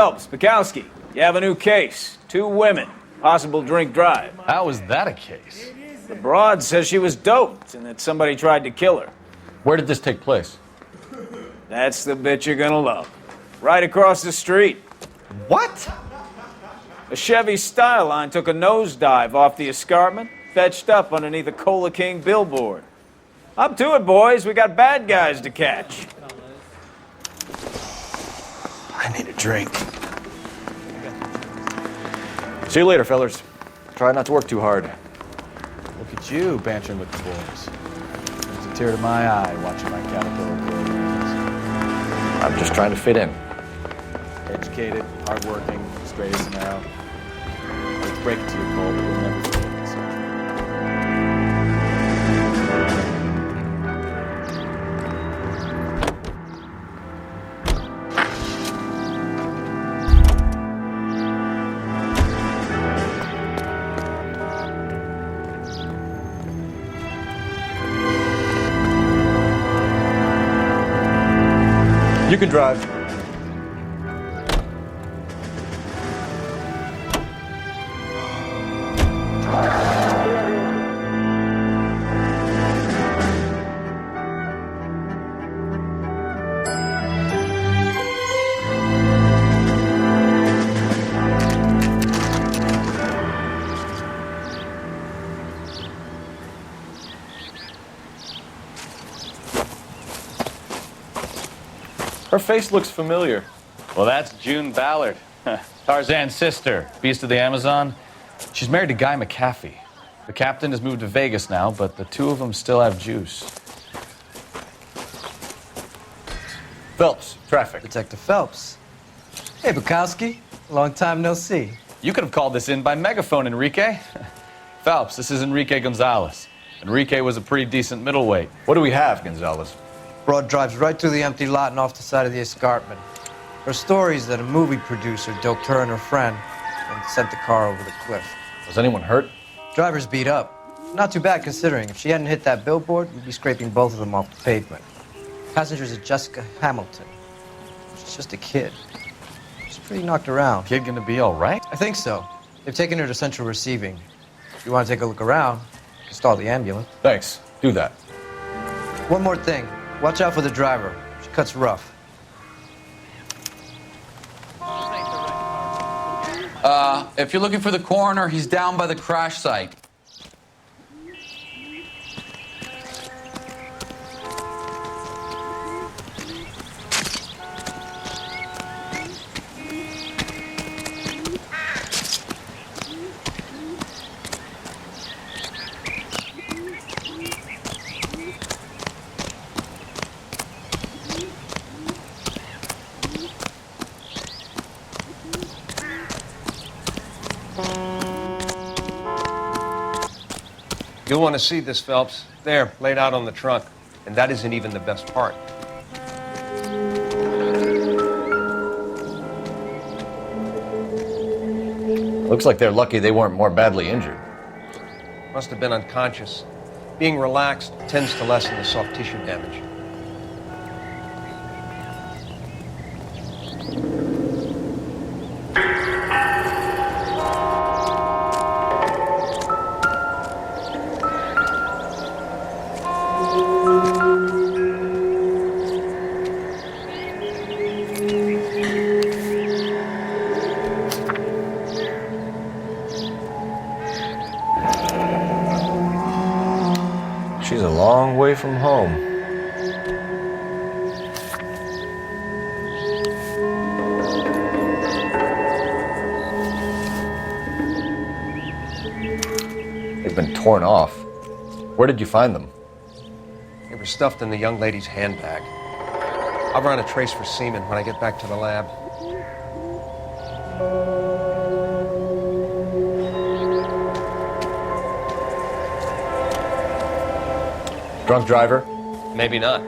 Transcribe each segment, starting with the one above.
Phelps, Bukowski, you have a new case. 2 women, possible drink drive. How is that a case? The broad says she was doped and that somebody tried to kill her. Where did this take place? That's the bit you're gonna love. Right across the street. What? A Chevy Styline took a nosedive off the escarpment, fetched up underneath a Cola King billboard. Up to it, boys. We got bad guys to catch. I need a drink. See you later, fellas. Try not to work too hard. Look at you bantering with the boys. There's a tear to my eye watching my caterpillar grow. I'm just trying to fit in. Educated, hardworking, straight as an arrow. Let's break it to you, Cole, but we'll never forget this. You can drive. Her face looks familiar. Well, that's June Ballard, Tarzan's sister, beast of the Amazon. She's married to Guy McAfee. The captain has moved to Vegas now, but the 2 of them still have juice. Phelps, traffic. Detective Phelps. Hey, Bukowski. Long time no see. You could have called this in by megaphone, Enrique. Phelps, this is Enrique Gonzalez. Enrique was a pretty decent middleweight. What do we have, Gonzalez? Broad drives right through the empty lot and off the side of the escarpment. Her story is that a movie producer doped her and her friend and sent the car over the cliff. Was anyone hurt? Driver's beat up. Not too bad considering. If she hadn't hit that billboard, we'd be scraping both of them off the pavement. Passenger's at Jessica Hamilton. She's just a kid. She's pretty knocked around. Kid gonna be all right? I think so. They've taken her to central receiving. If you want to take a look around, you can stall the ambulance. Thanks. Do that. One more thing. Watch out for the driver. She cuts rough. If you're looking for the coroner, he's down by the crash site. You'll want to see this, Phelps. There, laid out on the trunk. And that isn't even the best part. Looks like they're lucky they weren't more badly injured. Must have been unconscious. Being relaxed tends to lessen the soft tissue damage. She's a long way from home. They've been torn off. Where did you find them? They were stuffed in the young lady's handbag. I'll run a trace for semen when I get back to the lab. Drunk driver? Maybe not.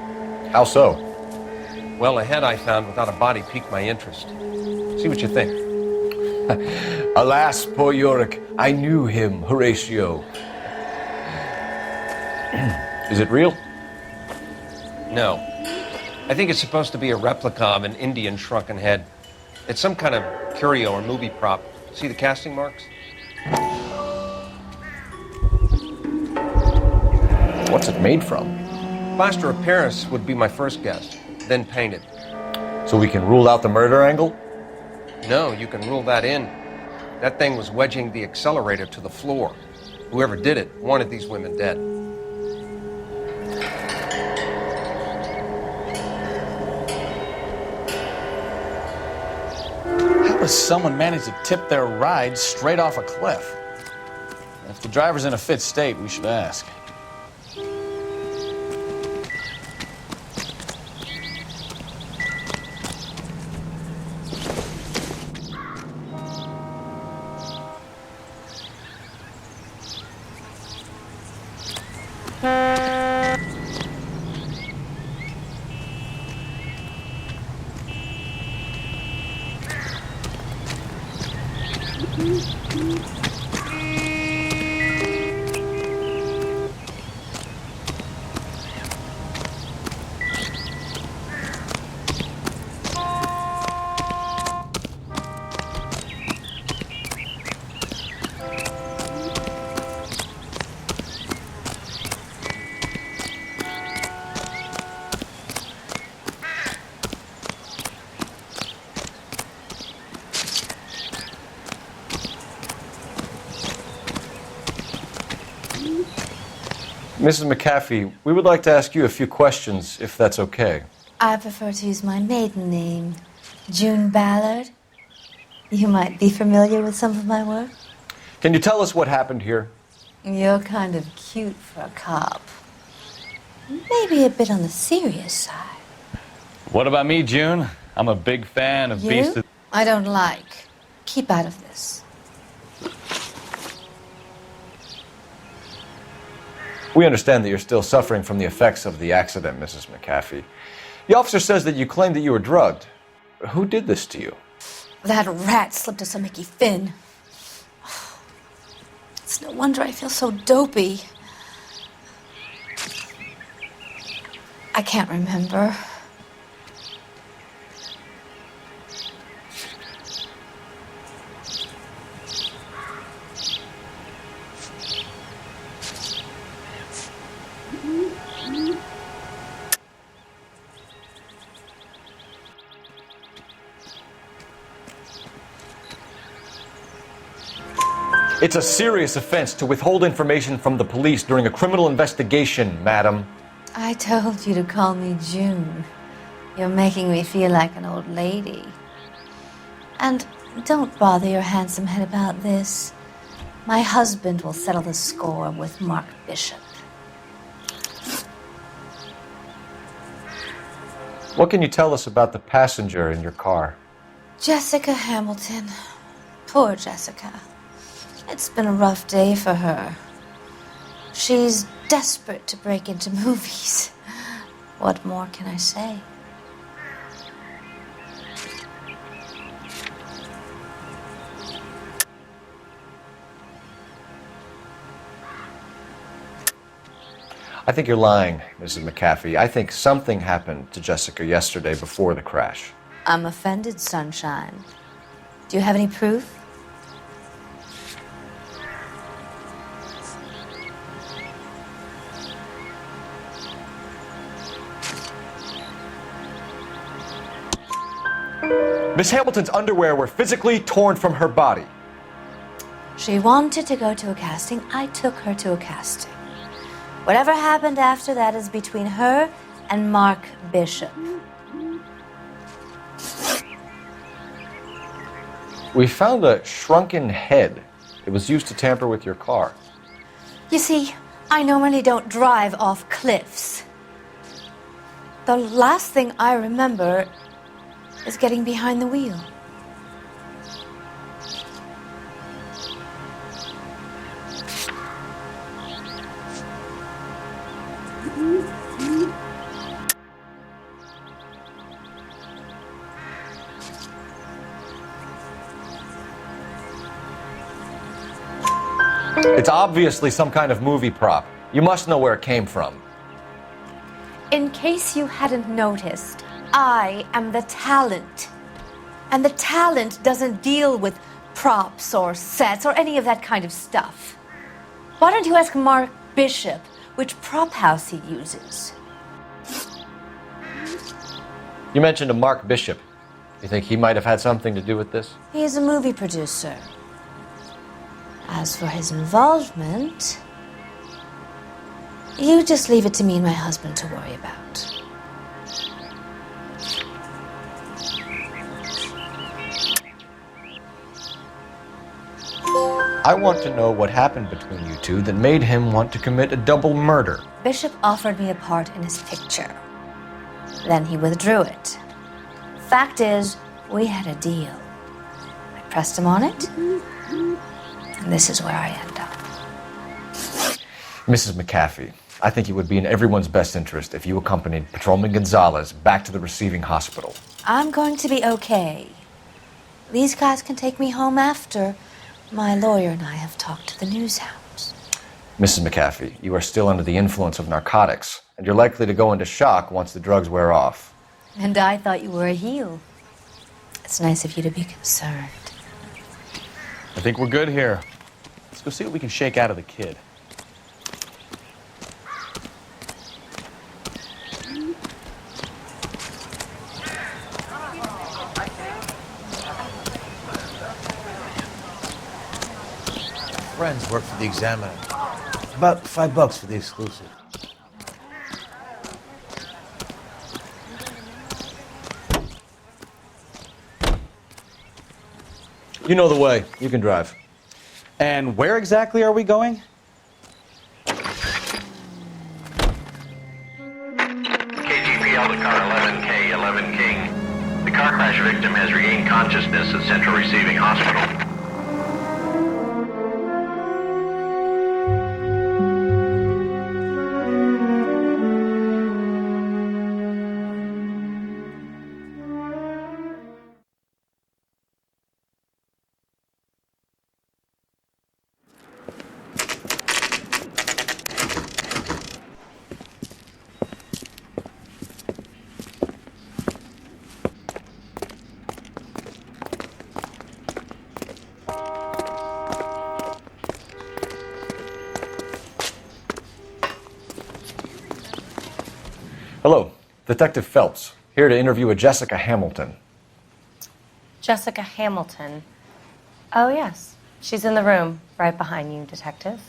How so? Well, a head I found without a body piqued my interest. See what you think. Alas, poor Yorick, I knew him, Horatio. Is it real? No. I think it's supposed to be a replica of an Indian shrunken head. It's some kind of curio or movie prop. See the casting marks? What's it made from? Plaster of Paris would be my first guess, then painted. So we can rule out the murder angle? No, you can rule that in. That thing was wedging the accelerator to the floor. Whoever did it wanted these women dead. How does someone manage to tip their ride straight off a cliff? If the driver's in a fit state, we should ask. Mrs. McAfee, we would like to ask you a few questions, if that's okay. I prefer to use my maiden name, June Ballard. You might be familiar with some of my work. Can you tell us what happened here? You're kind of cute for a cop. Maybe a bit on the serious side. What about me, June? I'm a big fan of Beast You? of... I don't like. Keep out of this. We understand that you're still suffering from the effects of the accident, Mrs. McAfee. The officer says that you claimed that you were drugged. Who did this to you? That rat slipped us a Mickey Finn. It's no wonder I feel so dopey. I can't remember. It's a serious offense to withhold information from the police during a criminal investigation, madam. I told you to call me June. You're making me feel like an old lady. And don't bother your handsome head about this. My husband will settle the score with Mark Bishop. What can you tell us about the passenger in your car? Jessica Hamilton. Poor Jessica. It's been a rough day for her. She's desperate to break into movies. What more can I say? I think you're lying, Mrs. McAfee. I think something happened to Jessica yesterday before the crash. I'm offended, Sunshine. Do you have any proof? Miss Hamilton's underwear were physically torn from her body. She wanted to go to a casting. I took her to a casting. Whatever happened after that is between her and Mark Bishop. We found a shrunken head. It was used to tamper with your car. You see, I normally don't drive off cliffs. The last thing I remember is getting behind the wheel. It's obviously some kind of movie prop. You must know where it came from. In case you hadn't noticed, I am the talent. And the talent doesn't deal with props or sets or any of that kind of stuff. Why don't you ask Mark Bishop which prop house he uses? You mentioned a Mark Bishop. You think he might have had something to do with this? He is a movie producer. As for his involvement, you just leave it to me and my husband to worry about. I want to know what happened between you two that made him want to commit a double murder. Bishop offered me a part in his picture. Then he withdrew it. Fact is, we had a deal. I pressed him on it, and this is where I end up. Mrs. McAfee, I think it would be in everyone's best interest if you accompanied Patrolman Gonzalez back to the receiving hospital. I'm going to be okay. These guys can take me home after my lawyer and I have talked to the news hounds. Mrs. McAfee, you are still under the influence of narcotics, and you're likely to go into shock once the drugs wear off. And I thought you were a heel. It's nice of you to be concerned. I think we're good here. Let's go see what we can shake out of the kid. Friends work for the Examiner. About $5 for the exclusive. You know the way. You can drive. And where exactly are we going? KGPL to car 11K, 11 King. The car crash victim has regained consciousness at Central Receiving Hospital. Hello, Detective Phelps, here to interview a Jessica Hamilton. Jessica Hamilton. Oh, yes. She's in the room, right behind you, Detective.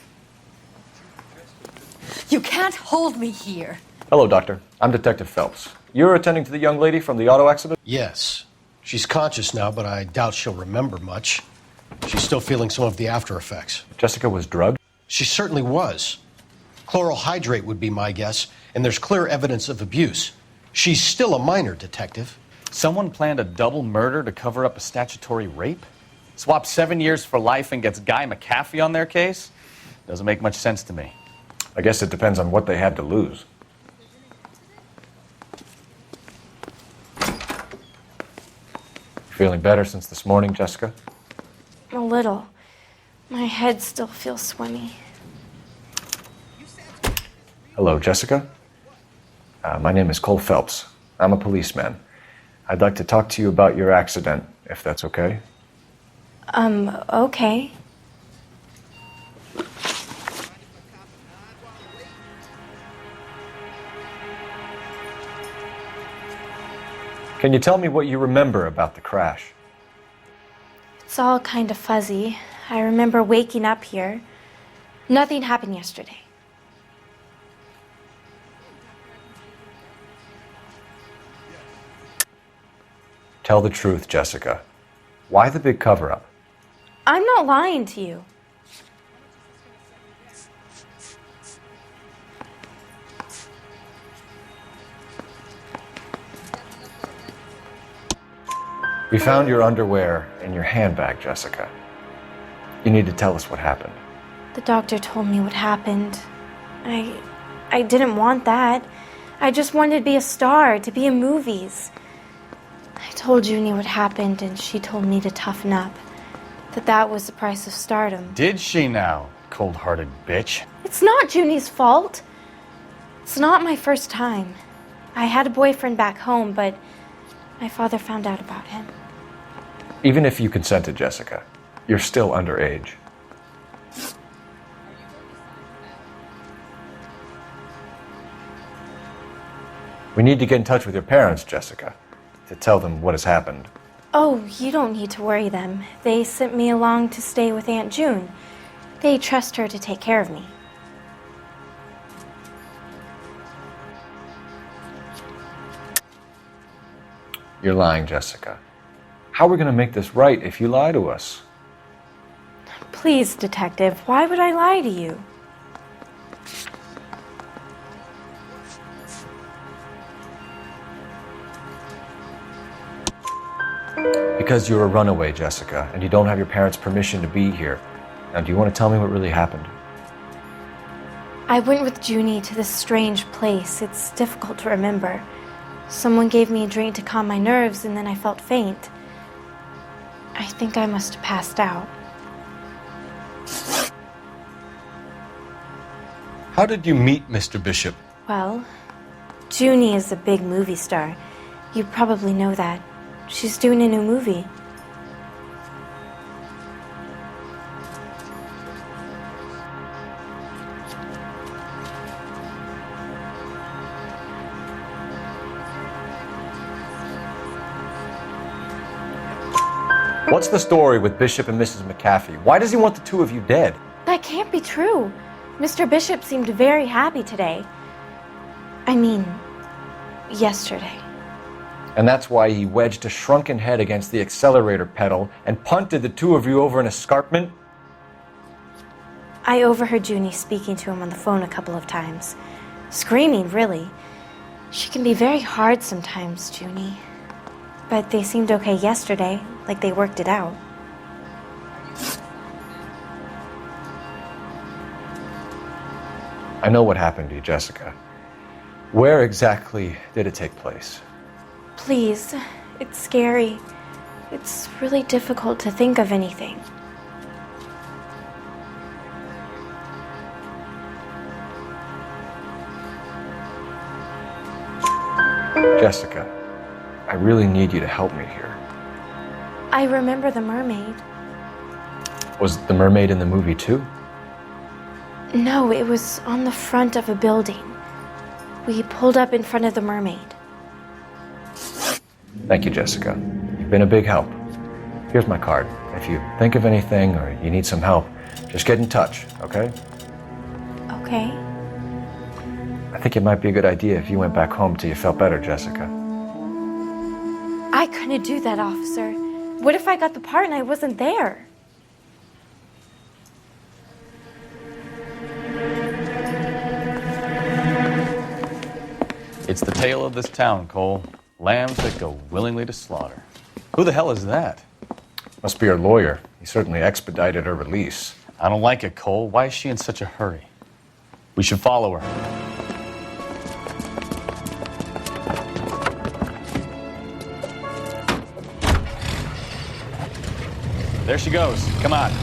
You can't hold me here. Hello, Doctor. I'm Detective Phelps. You're attending to the young lady from the auto accident? Yes. She's conscious now, but I doubt she'll remember much. She's still feeling some of the after effects. Jessica was drugged? She certainly was. Chloral hydrate would be my guess, and there's clear evidence of abuse. She's still a minor, Detective. Someone planned a double murder to cover up a statutory rape? Swap 7 years for life and gets Guy McAfee on their case? Doesn't make much sense to me. I guess it depends on what they had to lose. Feeling better since this morning, Jessica? A little. My head still feels swimmy. Hello, Jessica. My name is Cole Phelps. I'm a policeman. I'd like to talk to you about your accident, if that's okay. Okay. Can you tell me what you remember about the crash? It's all kind of fuzzy. I remember waking up here. Nothing happened yesterday. Tell the truth, Jessica. Why the big cover-up? I'm not lying to you. We found your underwear in your handbag, Jessica. You need to tell us what happened. The doctor told me what happened. I didn't want that. I just wanted to be a star, to be in movies. I told Junie what happened, and she told me to toughen up. That was the price of stardom. Did she now, cold-hearted bitch? It's not Junie's fault. It's not my first time. I had a boyfriend back home, but my father found out about him. Even if you consented, Jessica, you're still underage. We need to get in touch with your parents, Jessica, to tell them what has happened. Oh, you don't need to worry them. They sent me along to stay with Aunt June. They trust her to take care of me. You're lying, Jessica. How are we going to make this right if you lie to us? Please, Detective, why would I lie to you? Because you're a runaway, Jessica, and you don't have your parents' permission to be here. Now, do you want to tell me what really happened? I went with Junie to this strange place. It's difficult to remember. Someone gave me a drink to calm my nerves, and then I felt faint. I think I must have passed out. How did you meet Mr. Bishop? Well, Junie is a big movie star. You probably know that. She's doing a new movie. What's the story with Bishop and Mrs. McAfee? Why does he want the two of you dead? That can't be true. Mr. Bishop seemed very happy today. I mean, yesterday. And that's why he wedged a shrunken head against the accelerator pedal and punted the two of you over an escarpment? I overheard Junie speaking to him on the phone a couple of times. Screaming, really. She can be very hard sometimes, Junie. But they seemed okay yesterday, like they worked it out. I know what happened to you, Jessica. Where exactly did it take place? Please, it's scary. It's really difficult to think of anything. Jessica, I really need you to help me here. I remember the mermaid. Was the mermaid in the movie too? No, it was on the front of a building. We pulled up in front of the mermaid. Thank you, Jessica. You've been a big help. Here's my card. If you think of anything or you need some help, just get in touch, okay? Okay. I think it might be a good idea if you went back home till you felt better, Jessica. I couldn't do that, officer. What if I got the part and I wasn't there? It's the tale of this town, Cole. Lambs that go willingly to slaughter. Who the hell is that? Must be her lawyer. He certainly expedited her release. I don't like it, Cole. Why is she in such a hurry? We should follow her. There she goes. Come on.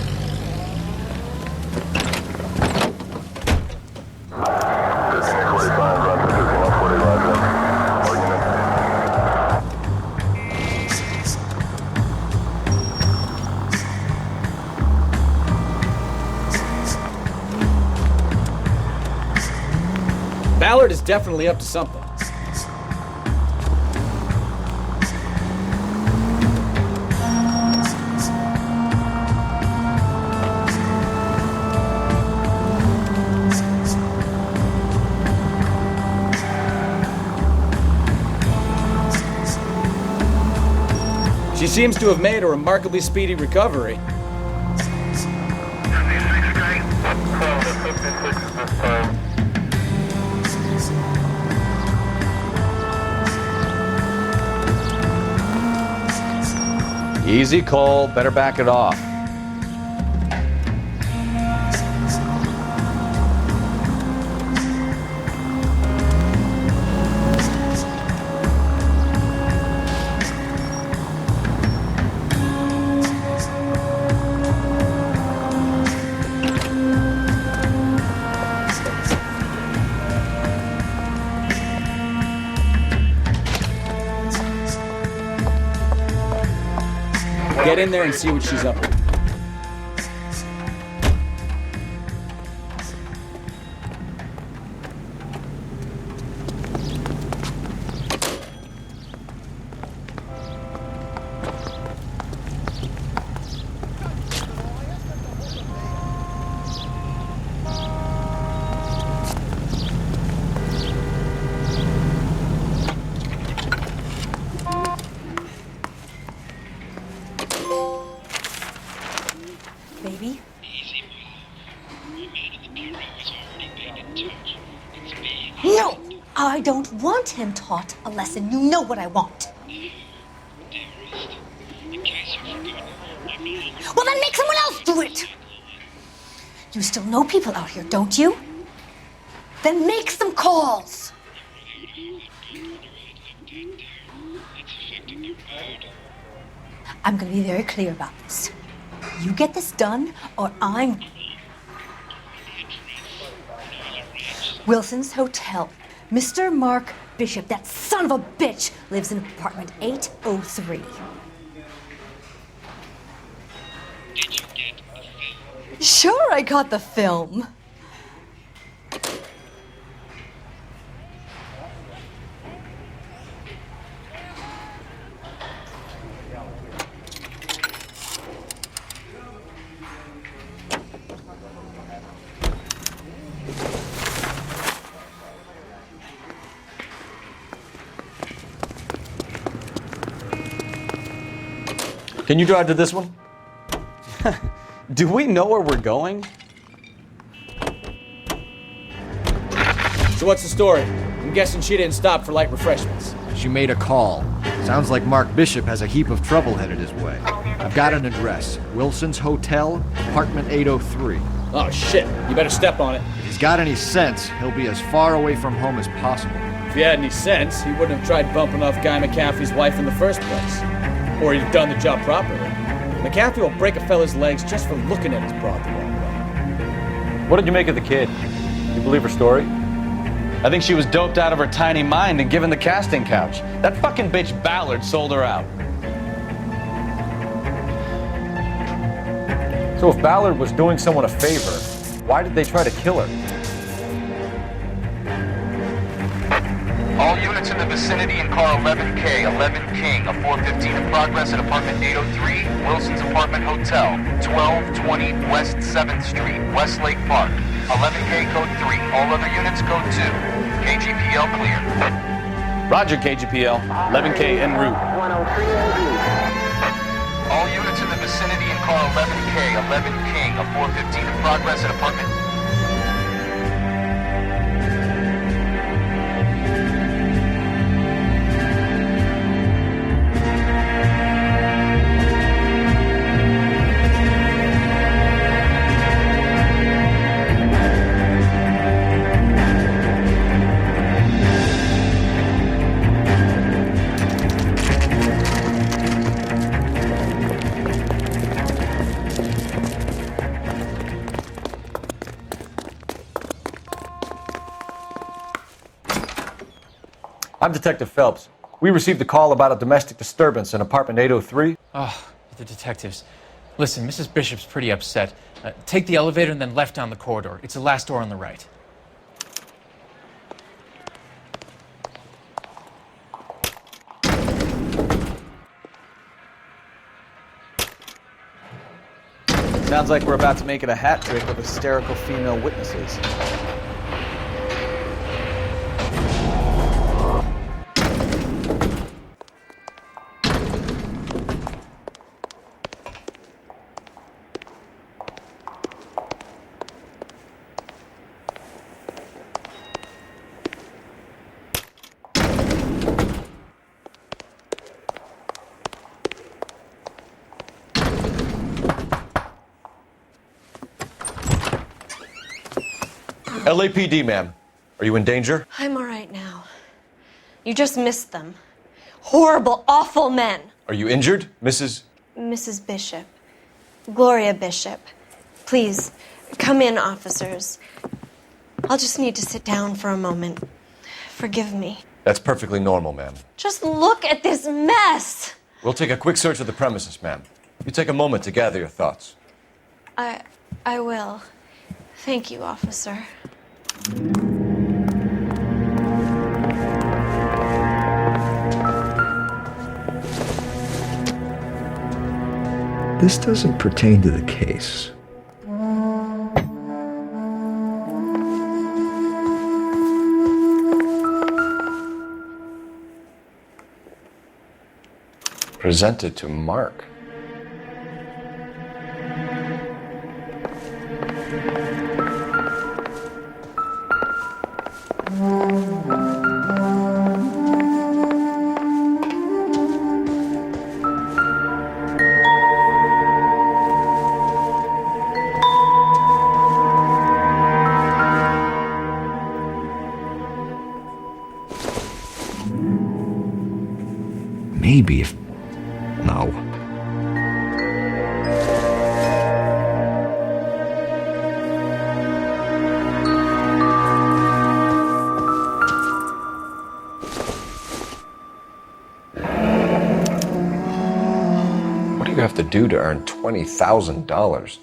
Ballard is definitely up to something. She seems to have made a remarkably speedy recovery. Easy, Cole. Better back it off. Get in there and see what she's up to. Baby? No! I don't want him taught a lesson. You know what I want. Well, then make someone else do it! You still know people out here, don't you? Then make some calls! I'm gonna be very clear about this. You get this done, or I'm... Wilson's Hotel. Mr. Mark Bishop, that son of a bitch, lives in apartment 803. Did you get the film? Sure, I got the film. Can you drive to this one? Do we know where we're going? So what's the story? I'm guessing she didn't stop for light refreshments. She made a call. Sounds like Mark Bishop has a heap of trouble headed his way. I've got an address. Wilson's Hotel, apartment 803. Oh shit, you better step on it. If he's got any sense, he'll be as far away from home as possible. If he had any sense, he wouldn't have tried bumping off Guy McCaffrey's wife in the first place. Or he'd have done the job properly. McCaffrey will break a fella's legs just for looking at his broad the wrong way. What did you make of the kid? You believe her story? I think she was doped out of her tiny mind and given the casting couch. That fucking bitch Ballard sold her out. So if Ballard was doing someone a favor, why did they try to kill her? All units in the vicinity in car 11K, 11 King, a 415 in progress at apartment 803, Wilson's Apartment Hotel, 1220 West 7th Street, Westlake Park. 11K code 3, all other units code 2. KGPL clear. Roger, KGPL. 11K en route. All units in the vicinity in car 11K, 11 King, a 415 in progress at apartment... I'm Detective Phelps. We received a call about a domestic disturbance in apartment 803. Oh, the detectives. Listen, Mrs. Bishop's pretty upset. Take the elevator and then left down the corridor. It's the last door on the right. Sounds like we're about to make it a hat trick of hysterical female witnesses. LAPD, ma'am. Are you in danger? I'm all right now. You just missed them. Horrible, awful men. Are you injured, Mrs.? Mrs. Bishop. Gloria Bishop. Please, come in, officers. I'll just need to sit down for a moment. Forgive me. That's perfectly normal, ma'am. Just look at this mess. We'll take a quick search of the premises, ma'am. You take a moment to gather your thoughts. I will. Thank you, officer. This doesn't pertain to the case. Presented to Mark. Maybe if... No. What do you have to do to earn $20,000?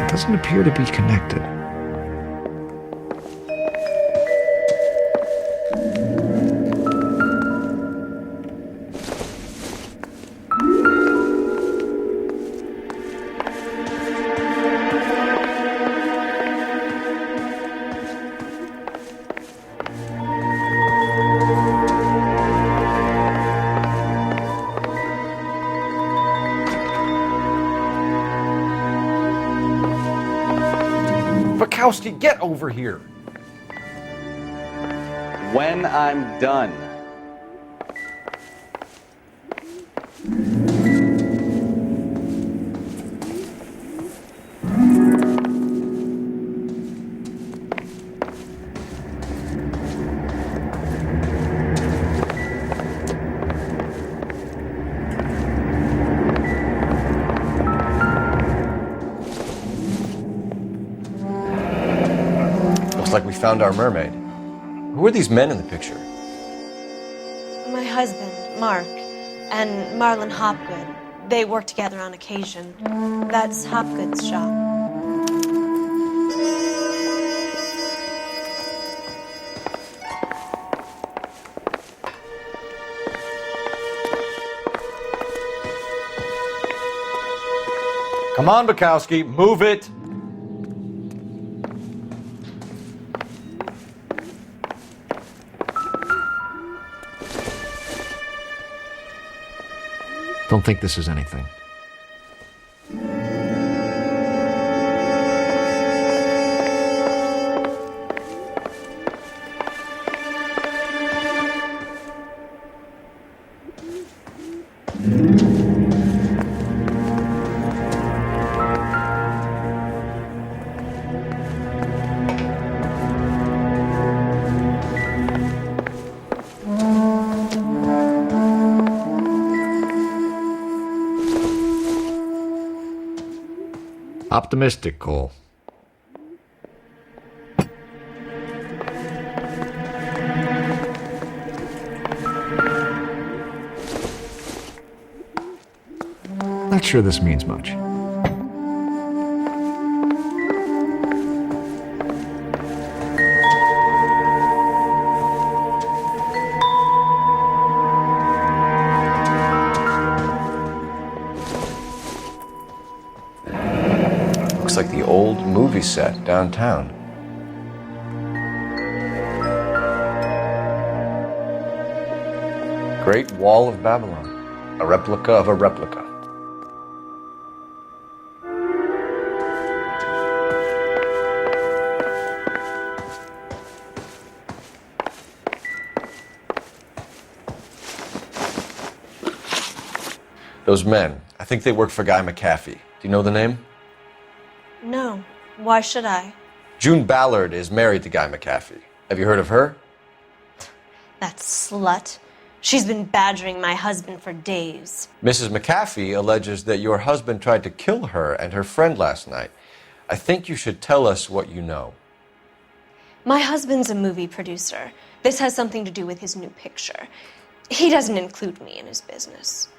Doesn't appear to be connected. Bukowski, get over here! When I'm done. Like we found our mermaid. Who are these men in the picture? My husband, Mark, and Marlon Hopgood. They work together on occasion. That's Hopgood's shop. Come on, Bukowski, move it! Don't think this is anything. Optimistic, Cole. Not sure this means much. Looks like the old movie set downtown. Great Wall of Babylon, a replica of a replica. Those men, I think they work for Guy McAfee. Do you know the name? No. Why should I? June Ballard is married to Guy McAfee. Have you heard of her? That slut. She's been badgering my husband for days. Mrs. McAfee alleges that your husband tried to kill her and her friend last night. I think you should tell us what you know. My husband's a movie producer. This has something to do with his new picture. He doesn't include me in his business.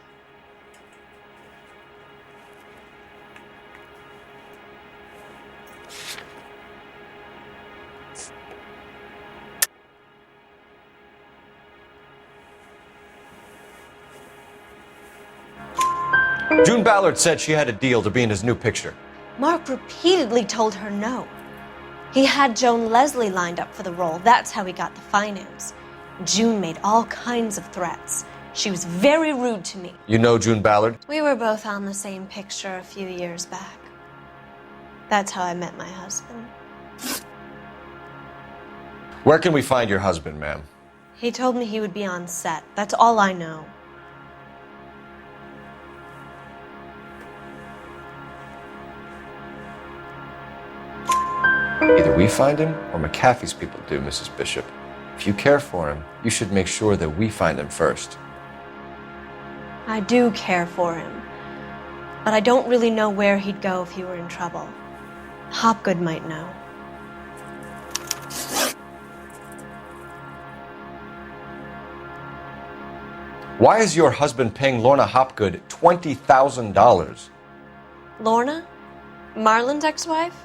June Ballard said she had a deal to be in his new picture. Mark repeatedly told her no. He had Joan Leslie lined up for the role. That's how he got the finance. June made all kinds of threats. She was very rude to me. You know June Ballard? We were both on the same picture a few years back. That's how I met my husband. Where can we find your husband, ma'am? He told me he would be on set. That's all I know. Either we find him or McAfee's people do, Mrs. Bishop. If you care for him, you should make sure that we find him first. I do care for him, but I don't really know where he'd go if he were in trouble. Hopgood might know. Why is your husband paying Lorna Hopgood $20,000? Lorna? Marlon's ex-wife?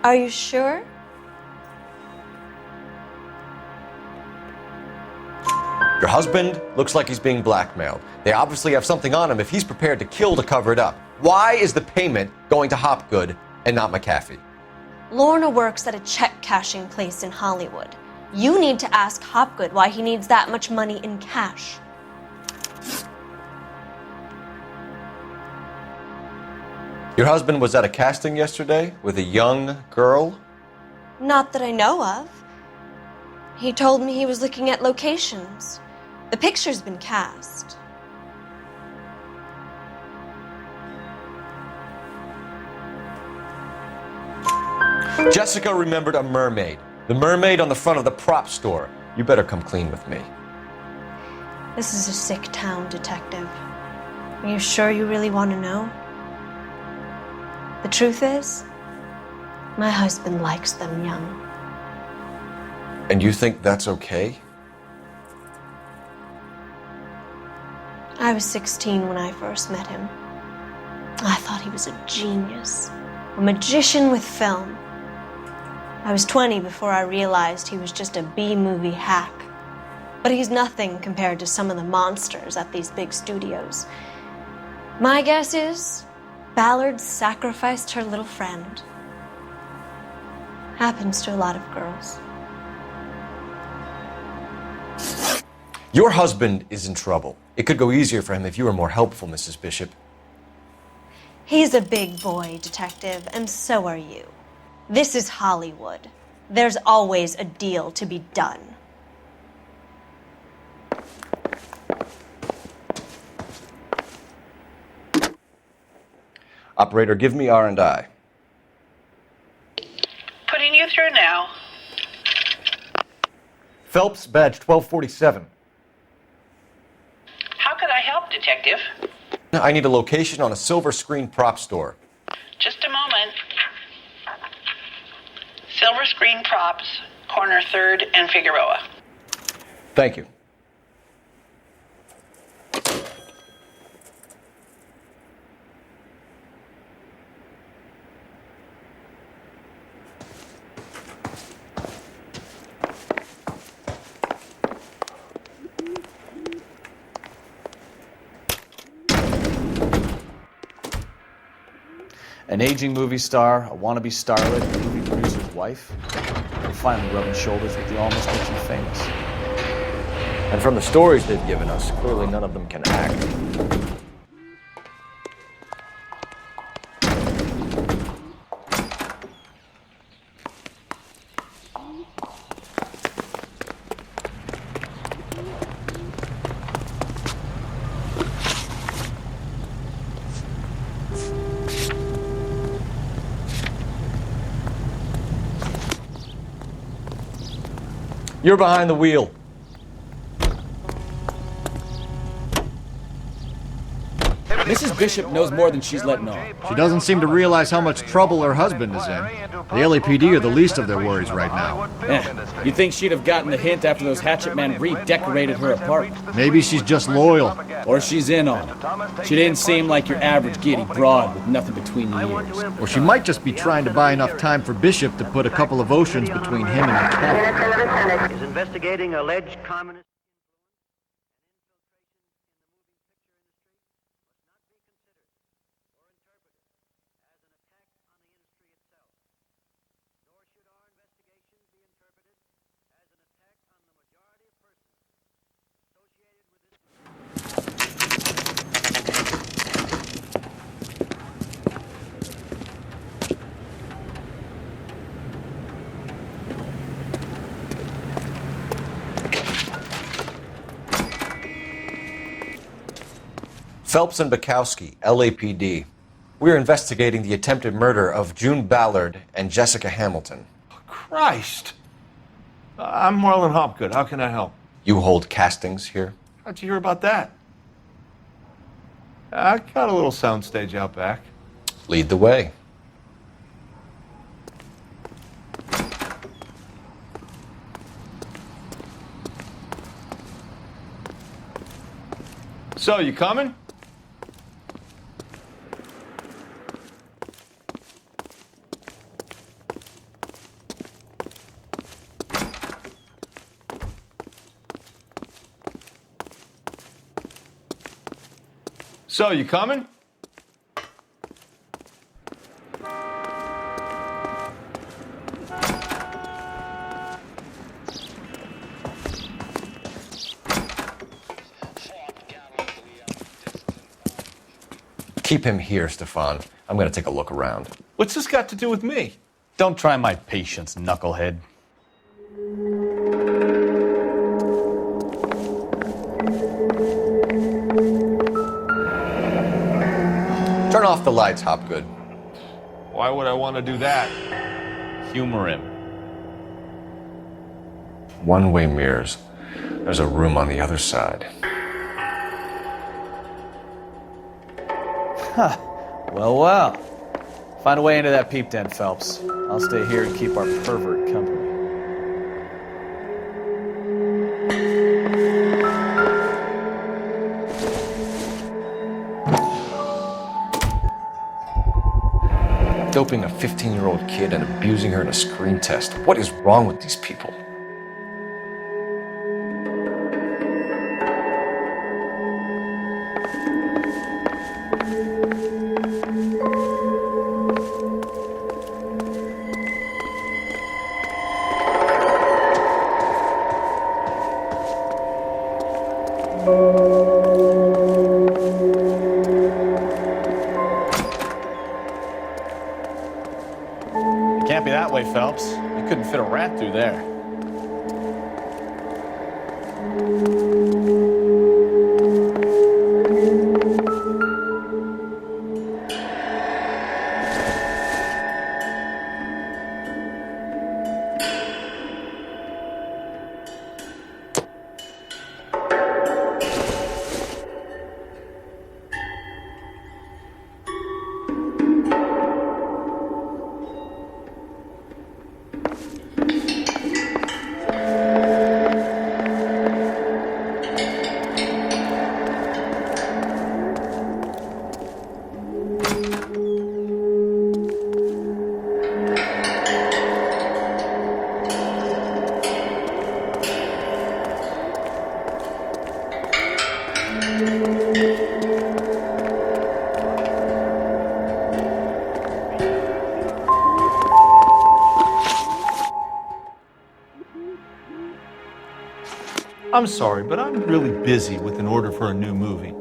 Are you sure? Your husband looks like he's being blackmailed. They obviously have something on him if he's prepared to kill to cover it up. Why is the payment going to Hopgood and not McAfee? Lorna works at a check-cashing place in Hollywood. You need to ask Hopgood why he needs that much money in cash. Your husband was at a casting yesterday with a young girl? Not that I know of. He told me he was looking at locations. The picture's been cast. Jessica remembered a mermaid. The mermaid on the front of the prop store. You better come clean with me. This is a sick town, Detective. Are you sure you really want to know? The truth is, my husband likes them young. And you think that's okay? I was 16 when I first met him. I thought he was a genius, a magician with film. I was 20 before I realized he was just a B-movie hack. But he's nothing compared to some of the monsters at these big studios. My guess is Ballard sacrificed her little friend. Happens to a lot of girls. Your husband is in trouble. It could go easier for him if you were more helpful, Mrs. Bishop. He's a big boy, Detective, and so are you. This is Hollywood. There's always a deal to be done. Operator, give me R&I. Putting you through now. Phelps, badge 1247. How could I help, Detective? I need a location on a silver screen prop store. Just a moment. Silver Screen Props, corner 3rd and Figueroa. Thank you. An aging movie star, a wannabe starlet, a movie producer's wife. They're finally rubbing shoulders with the almost rich and famous. And from the stories they've given us, clearly none of them can act. You're behind the wheel. Mrs. Bishop knows more than she's letting on. She doesn't seem to realize how much trouble her husband is in. The LAPD are the least of their worries right now. You'd think she'd have gotten the hint after those hatchet men redecorated her apartment. Maybe she's just loyal. Or she's in on it. She didn't seem like your average giddy broad with nothing between the ears. Or she might just be trying to buy enough time for Bishop to put a couple of oceans between him and the cat. Is investigating alleged communist. Phelps and Bukowski, LAPD. We're investigating the attempted murder of June Ballard and Jessica Hamilton. Christ! I'm Marlon Hopgood. How can I help? You hold castings here? How'd you hear about that? I got a little soundstage out back. Lead the way. So, you coming? So, you coming? Keep him here, Stefan. I'm gonna take a look around. What's this got to do with me? Don't try my patience, knucklehead. Turn off the lights, Hopgood. Why would I want to do that? Humor him. One-way mirrors. There's a room on the other side. Huh. Well, well. Find a way into that peep den, Phelps. I'll stay here and keep our pervert company. Doping a 15-year-old kid and abusing her in a screen test. What is wrong with these people? Can't be that way, Phelps. You couldn't fit a rat through there. I'm sorry, but I'm really busy with an order for a new movie.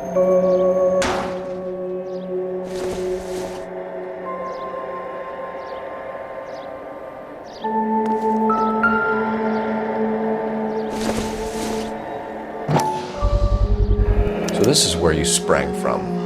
So this is where you sprang from.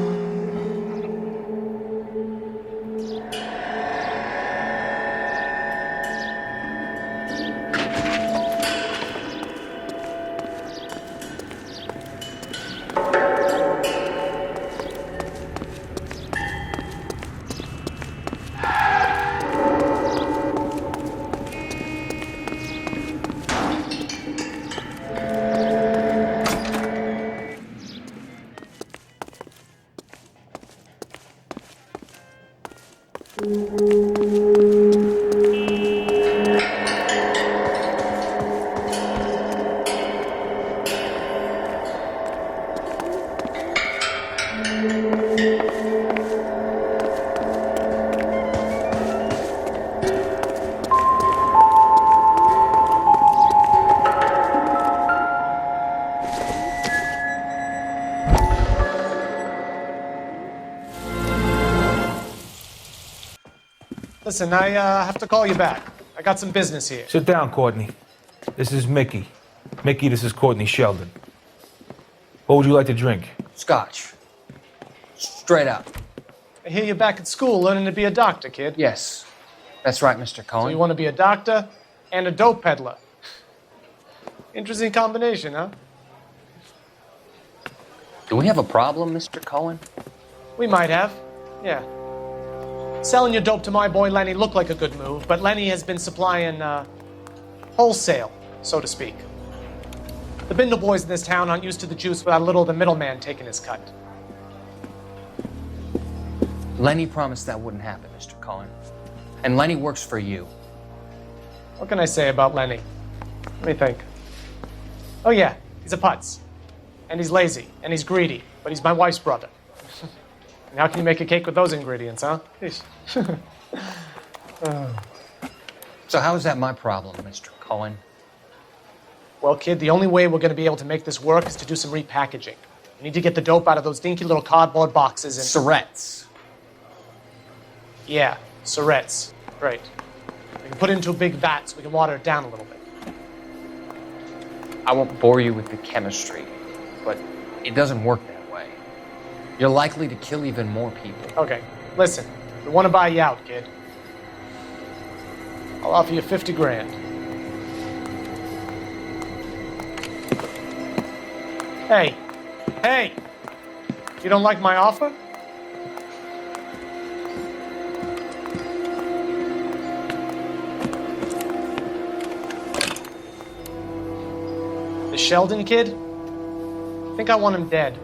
Listen, I have to call you back. I got some business here. Sit down, Courtney. This is Mickey. Mickey, this is Courtney Sheldon. What would you like to drink? Scotch. Straight up. I hear you're back at school learning to be a doctor, kid. Yes. That's right, Mr. Cohen. So you want to be a doctor and a dope peddler. Interesting combination, huh? Do we have a problem, Mr. Cohen? We might have, yeah. Selling your dope to my boy Lenny looked like a good move, but Lenny has been supplying, wholesale, so to speak. The Bindle boys in this town aren't used to the juice without a little of the middleman taking his cut. Lenny promised that wouldn't happen, Mr. Cohen. And Lenny works for you. What can I say about Lenny? Let me think. Oh yeah, he's a putz. And he's lazy, and he's greedy, but he's my wife's brother. And how can you make a cake with those ingredients, huh? So how is that my problem, Mr. Cohen? Well, kid, the only way we're going to be able to make this work is to do some repackaging. We need to get the dope out of those dinky little cardboard boxes and... Surrettes. Yeah, Surrettes. Right. We can put it into a big vat so we can water it down a little bit. I won't bore you with the chemistry, but it doesn't work that way. You're likely to kill even more people. Okay, listen. We want to buy you out, kid. I'll offer you 50 grand. Hey. Hey! You don't like my offer? The Sheldon kid? I think I want him dead.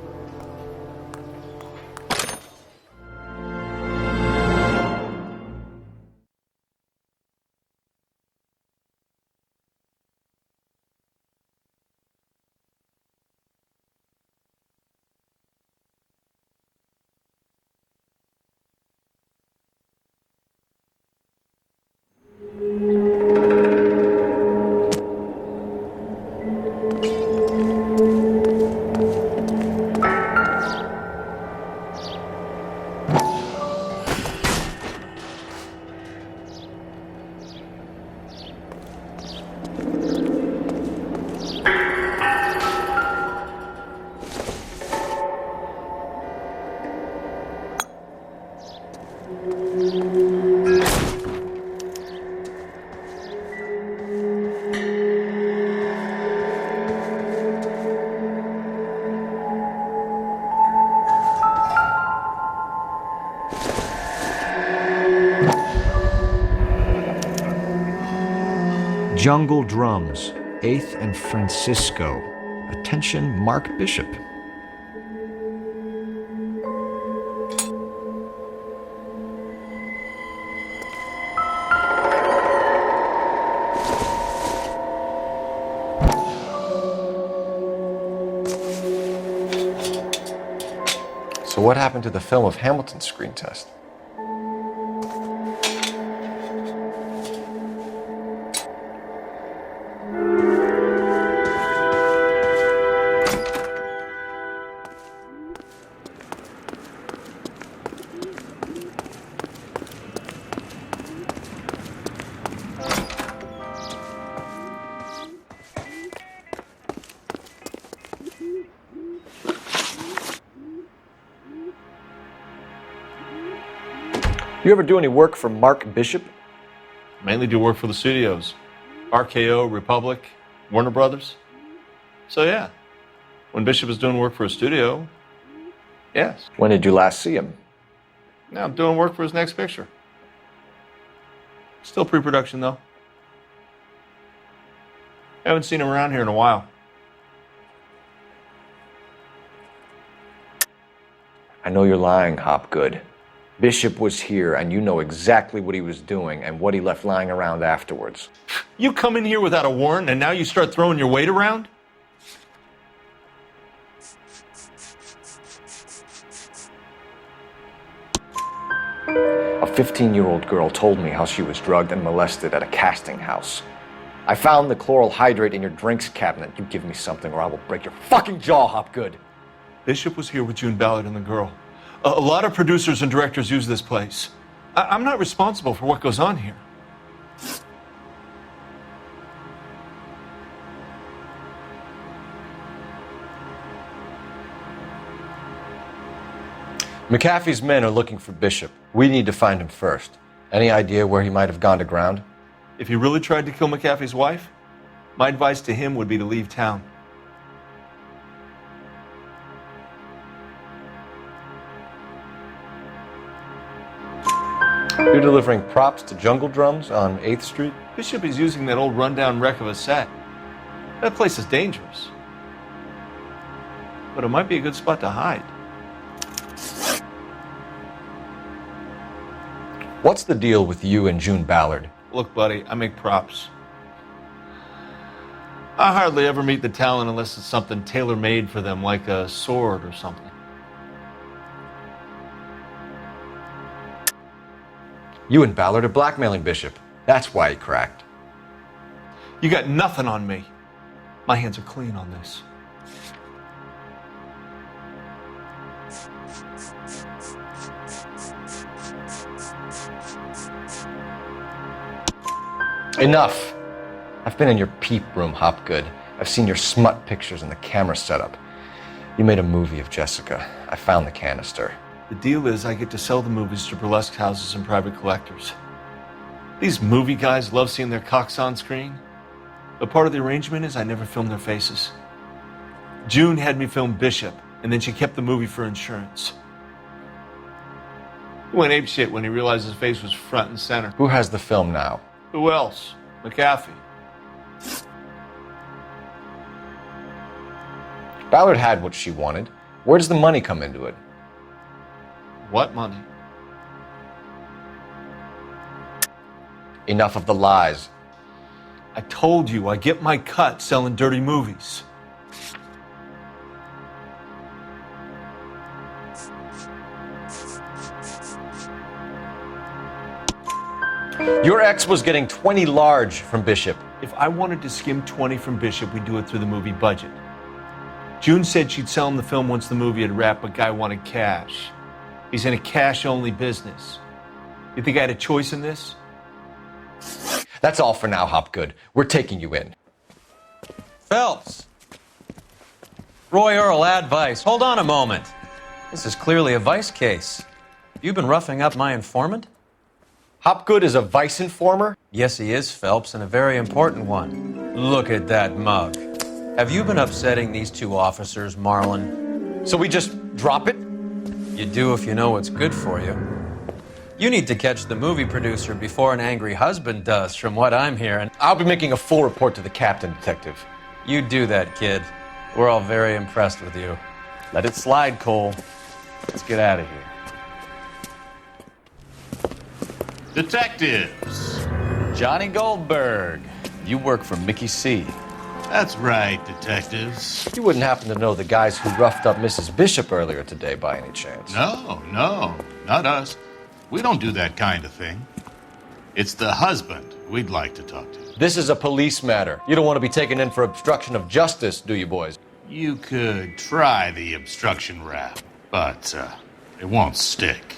Jungle Drums, 8th and Francisco. Attention, Mark Bishop. So what happened to the film of Hamilton's screen test? You ever do any work for Mark Bishop? Mainly do work for the studios. RKO, Republic, Warner Brothers. So yeah, when Bishop is doing work for a studio, yes. When did you last see him? Now I'm doing work for his next picture. Still pre-production though. Haven't seen him around here in a while. I know you're lying, Hopgood. Bishop was here, and you know exactly what he was doing and what he left lying around afterwards. You come in here without a warrant, and now you start throwing your weight around? A 15-year-old girl told me how she was drugged and molested at a casting house. I found the chloral hydrate in your drinks cabinet. You give me something or I will break your fucking jaw, Hopgood. Bishop was here with June Ballard and the girl. A lot of producers and directors use this place. I'm not responsible for what goes on here. McAfee's men are looking for Bishop. We need to find him first. Any idea where he might have gone to ground? If he really tried to kill McAfee's wife, my advice to him would be to leave town. You're delivering props to Jungle Drums on 8th Street? Bishop is using that old rundown wreck of a set. That place is dangerous. But it might be a good spot to hide. What's the deal with you and June Ballard? Look, buddy, I make props. I hardly ever meet the talent unless it's something tailor-made for them, like a sword or something. You and Ballard are blackmailing Bishop. That's why he cracked. You got nothing on me. My hands are clean on this. Enough. I've been in your peep room, Hopgood. I've seen your smut pictures and the camera setup. You made a movie of Jessica. I found the canister. The deal is I get to sell the movies to burlesque houses and private collectors. These movie guys love seeing their cocks on screen. But part of the arrangement is I never film their faces. June had me film Bishop, and then she kept the movie for insurance. He went apeshit when he realized his face was front and center. Who has the film now? Who else? McAfee. Ballard had what she wanted. Where does the money come into it? What money? Enough of the lies. I told you I get my cut selling dirty movies. Your ex was getting 20 large from Bishop. If I wanted to skim 20 from Bishop, we'd do it through the movie budget. June said she'd sell him the film once the movie had wrapped, but Guy wanted cash. He's in a cash-only business. You think I had a choice in this? That's all for now, Hopgood. We're taking you in. Phelps! Roy Earl, advice. Hold on a moment. This is clearly a vice case. You've been roughing up my informant? Hopgood is a vice informer? Yes, he is, Phelps, and a very important one. Look at that mug. Have you been upsetting these two officers, Marlon? So we just drop it? You do if you know what's good for you. You need to catch the movie producer before an angry husband does, from what I'm hearing. I'll be making a full report to the captain, Detective. You do that, kid. We're all very impressed with you. Let it slide, Cole. Let's get out of here. Detectives. Johnny Goldberg. You work for Mickey C. That's right, detectives. You wouldn't happen to know the guys who roughed up Mrs. Bishop earlier today by any chance? No, not us. We don't do that kind of thing. It's the husband we'd like to talk to. This is a police matter. You don't want to be taken in for obstruction of justice, do you, boys? You could try the obstruction rap, but it won't stick.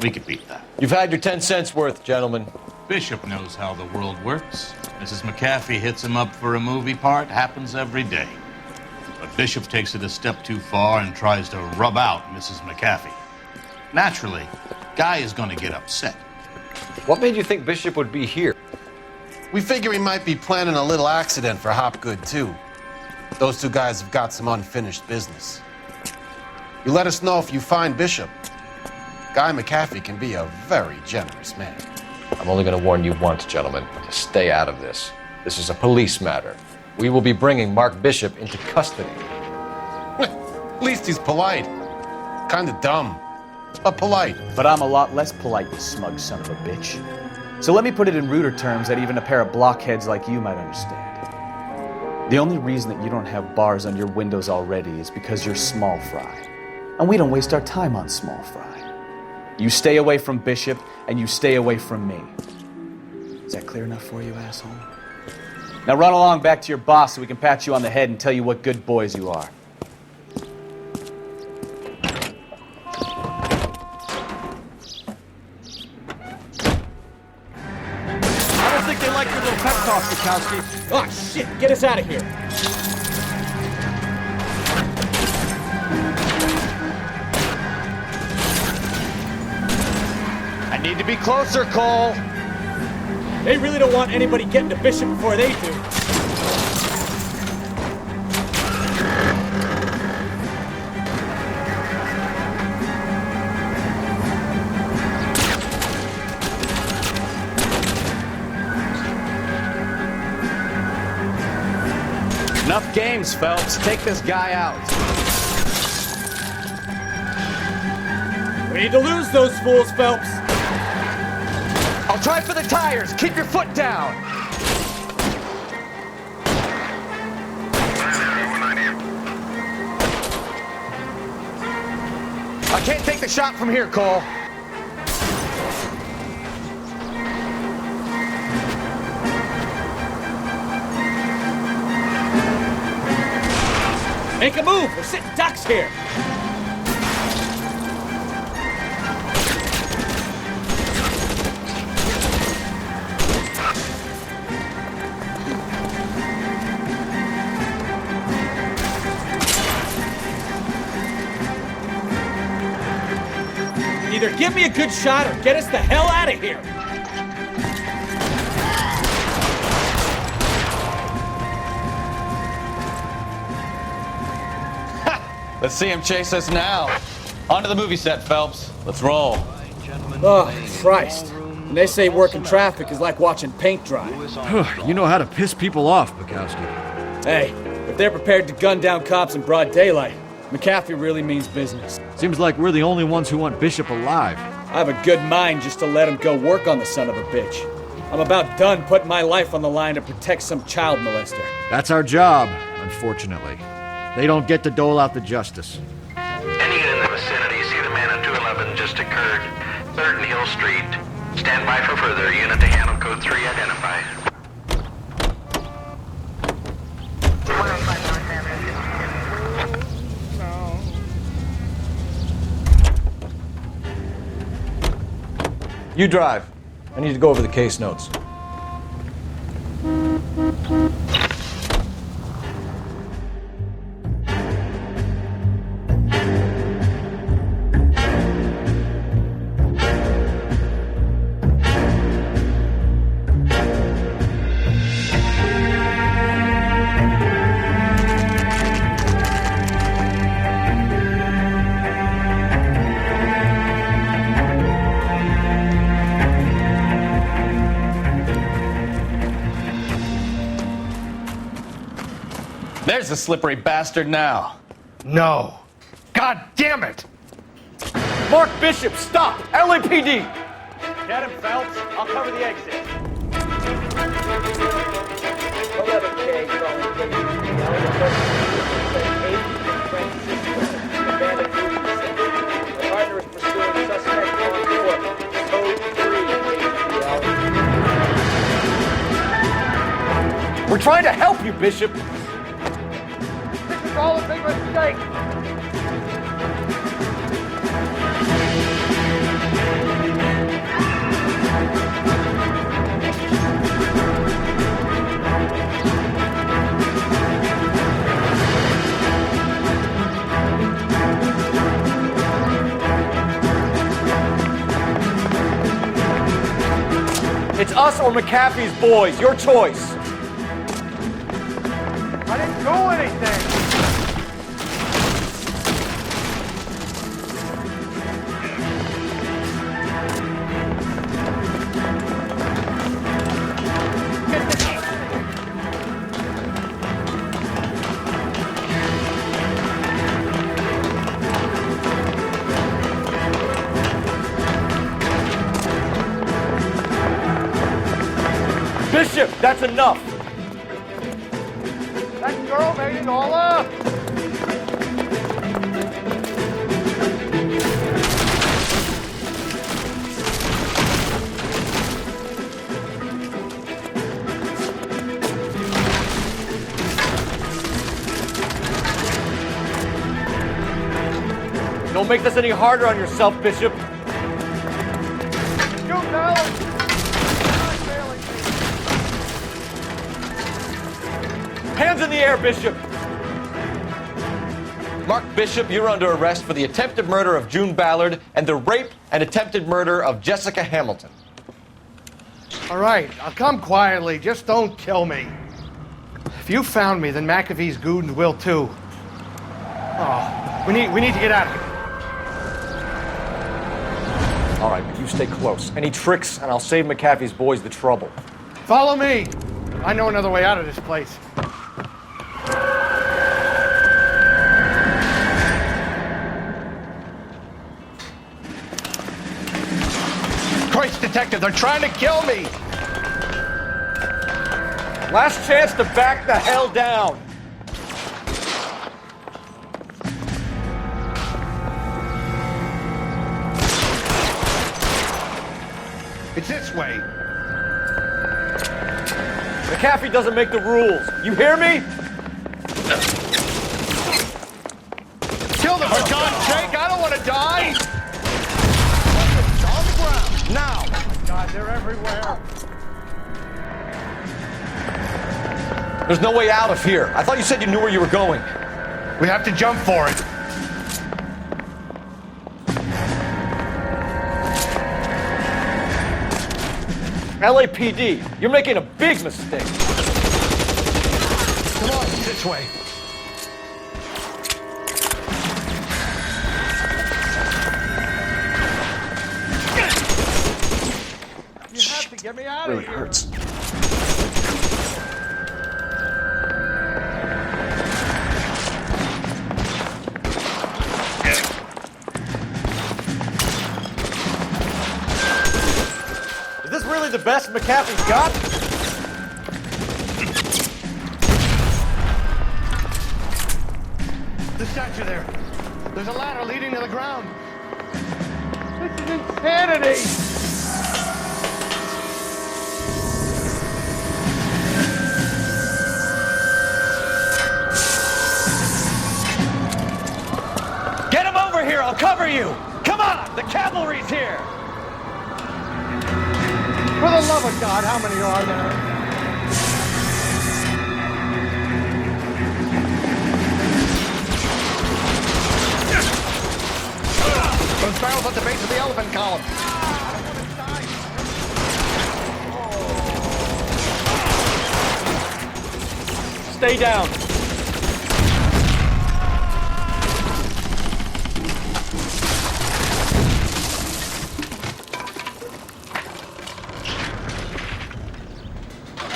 We could beat that. You've had your 10 cents worth, gentlemen. Bishop knows how the world works. Mrs. McAfee hits him up for a movie part. Happens every day. But Bishop takes it a step too far and tries to rub out Mrs. McAfee. Naturally, Guy is gonna get upset. What made you think Bishop would be here? We figure he might be planning a little accident for Hopgood, too. Those two guys have got some unfinished business. You let us know if you find Bishop. Guy McAfee can be a very generous man. I'm only going to warn you once, gentlemen, to stay out of this. This is a police matter. We will be bringing Mark Bishop into custody. At least he's polite. Kind of dumb, but polite. But I'm a lot less polite, you smug son of a bitch. So let me put it in ruder terms that even a pair of blockheads like you might understand. The only reason that you don't have bars on your windows already is because you're small fry. And we don't waste our time on small fry. You stay away from Bishop, and you stay away from me. Is that clear enough for you, asshole? Now run along back to your boss so we can pat you on the head and tell you what good boys you are. I don't think they like your little pep talk, Bukowski. Oh, shit! Get us out of here! I need to be closer, Cole. They really don't want anybody getting to Bishop before they do. Enough games, Phelps. Take this guy out. We need to lose those fools, Phelps. I'll try for the tires. Keep your foot down. I can't take the shot from here, Cole. Make a move. We're sitting ducks here. Either give me a good shot or get us the hell out of here. Let's see him chase us now. On to the movie set, Phelps. Let's roll. Oh, Christ. And they say working traffic is like watching paint dry. You know how to piss people off, Bukowski. Hey, if they're prepared to gun down cops in broad daylight, McAfee really means business. Seems like we're the only ones who want Bishop alive. I have a good mind just to let him go work on the son of a bitch. I'm about done putting my life on the line to protect some child molester. That's our job, unfortunately. They don't get to dole out the justice. Any unit in the vicinity, see the man on 211 just occurred. 3rd and Hill Street. Stand by for further. Unit to handle code 3 identified. You drive. I need to go over the case notes. There's the slippery bastard now. No. God damn it! Mark Bishop, stop! LAPD! Get him, Phelps. I'll cover the exit. 11K The partner is pursuing suspect on foot. Code 3, We're trying to help you, Bishop. This is all a big mistake. us or McAfee's boys. Your choice. I didn't do anything. Bishop, that's enough. That girl made it all up. Don't make this any harder on yourself, Bishop. You know it. Hands in the air, Bishop! Mark Bishop, you're under arrest for the attempted murder of June Ballard and the rape and attempted murder of Jessica Hamilton. All right, I'll come quietly. Just don't kill me. If you found me, then McAfee's goons will too. Oh, we need to get out of here. All right, but you stay close. Any tricks, and I'll save McAfee's boys the trouble. Follow me. I know another way out of this place. Christ, detective, they're trying to kill me! Last chance to back the hell down! It's this way. McAfee doesn't make the rules. You hear me? Kill them, for God's sake! I don't want to die! On the ground, now! Oh my God, they're everywhere. There's no way out of here. I thought you said you knew where you were going. We have to jump for it. LAPD, you're making a big mistake. Come on, this way. You have to get me out of Really here. hurts. Is this really the best McAfee's got? The statue there. There's a ladder leading to the ground. This is insanity! Get him over here, I'll cover you! Come on, the cavalry's here! For the love of God, how many are there? Those barrels at the base of the elephant column. Stay down.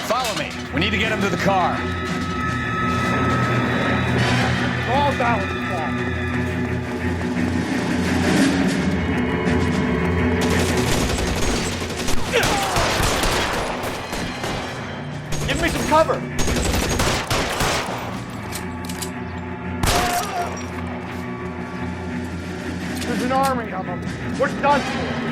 Follow me. We need to get him to the car. All down. Give me some cover. There's an army of them. We're done for.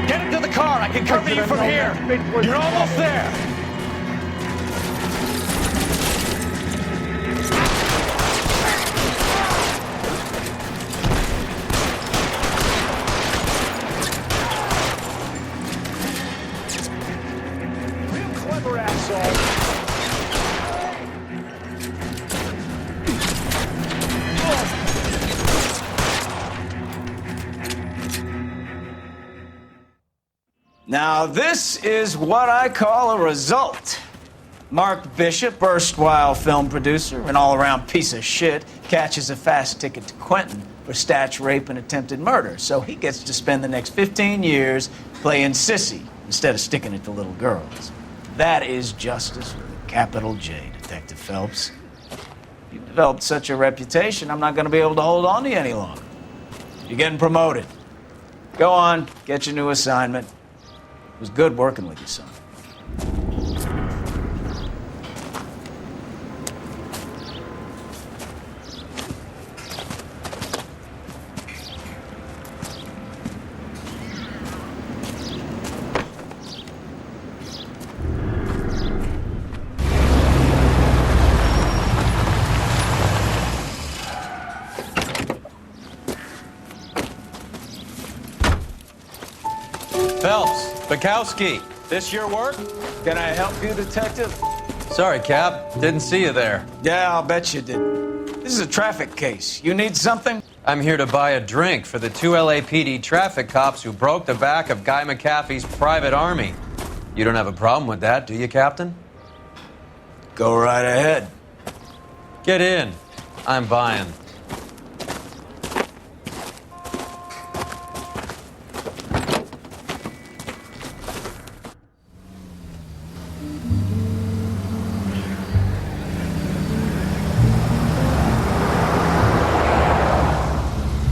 Get him to the car. I can cover you from here. You're almost there. Clever asshole. Now, this is what I call a result. Mark Bishop, erstwhile film producer and all-around piece of shit, catches a fast ticket to Quentin for statch rape and attempted murder, so he gets to spend the next 15 years playing sissy instead of sticking it to little girls. That is justice with a capital J, Detective Phelps. You've developed such a reputation, I'm not going to be able to hold on to you any longer. You're getting promoted. Go on, get your new assignment. It was good working with you, son. Phelps, Bukowski, this your work? Can I help you, Detective? Sorry, Cap. Didn't see you there. Yeah, I'll bet you didn't. This is a traffic case. You need something? I'm here to buy a drink for the 2 LAPD traffic cops who broke the back of Guy McAfee's private army. You don't have a problem with that, do you, Captain? Go right ahead. Get in. I'm buying.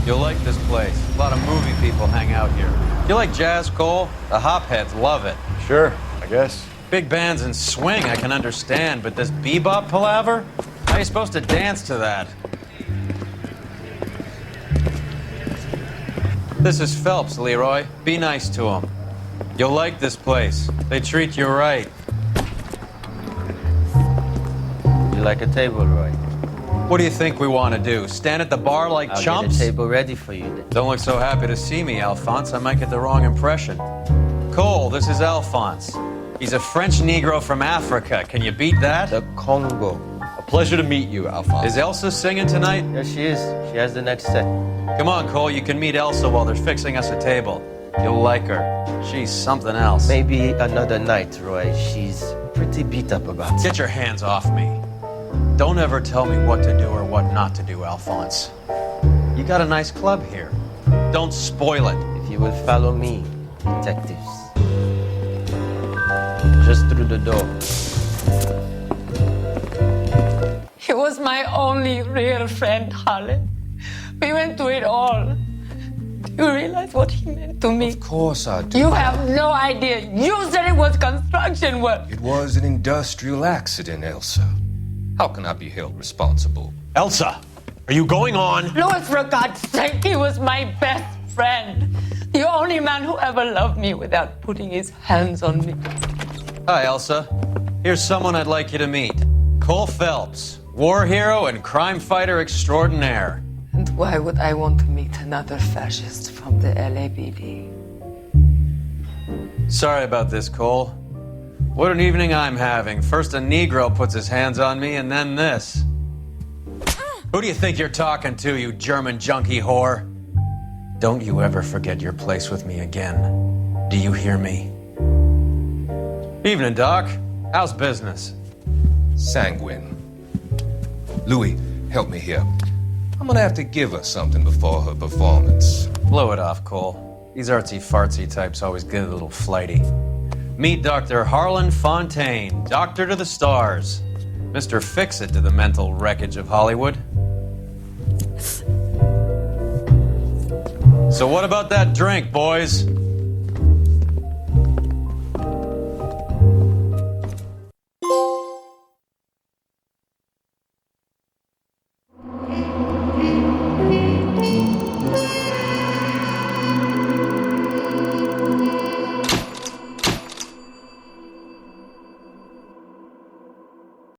You'll like this place. A lot of movie people hang out here. You like jazz, Cole? The hopheads love it. Sure, I guess. Big bands and swing I can understand, but this bebop palaver? How are you supposed to dance to that? This is Phelps, Leroy. Be nice to him. You'll like this place. They treat you right. You like a table, Roy? What do you think we want to do? Stand at the bar like I'll chumps? get a table ready for you then. Don't look so happy to see me, Alphonse. I might get the wrong impression. Cole, this is Alphonse. He's a French Negro from Africa. Can you beat that? The Congo. A pleasure to meet you, Alphonse. Is Elsa singing tonight? Yes, she is. She has the next set. Come on, Cole. You can meet Elsa while they're fixing us a table. You'll like her. She's something else. Maybe another night, Roy. She's pretty beat up about it. Get your hands off me. Don't ever tell me what to do or what not to do, Alphonse. You got a nice club here. Don't spoil it. If you will follow me, detectives. Just through the door. He was my only real friend, Harlan. We went through it all. Do you realize what he meant to me? Of course I do. You have no idea. You said it was construction work. It was an industrial accident, Elsa. How can I be held responsible? Elsa, are you going on? Louis, for God's sake, he was my best friend. The only man who ever loved me without putting his hands on me. Hi, Elsa. Here's someone I'd like you to meet. Cole Phelps, war hero and crime fighter extraordinaire. And why would I want to meet another fascist from the LAPD? Sorry about this, Cole. What an evening I'm having. First a Negro puts his hands on me, and then this. Who do you think you're talking to, you German junkie whore? Don't you ever forget your place with me again. Do you hear me? Evening, Doc. How's business? Sanguine. Louis, help me here. I'm gonna have to give her something before her performance. Blow it off, Cole. These artsy-fartsy types always get a little flighty. Meet Dr. Harlan Fontaine, doctor to the stars. Mr. Fix-It to the mental wreckage of Hollywood. So what about that drink, boys?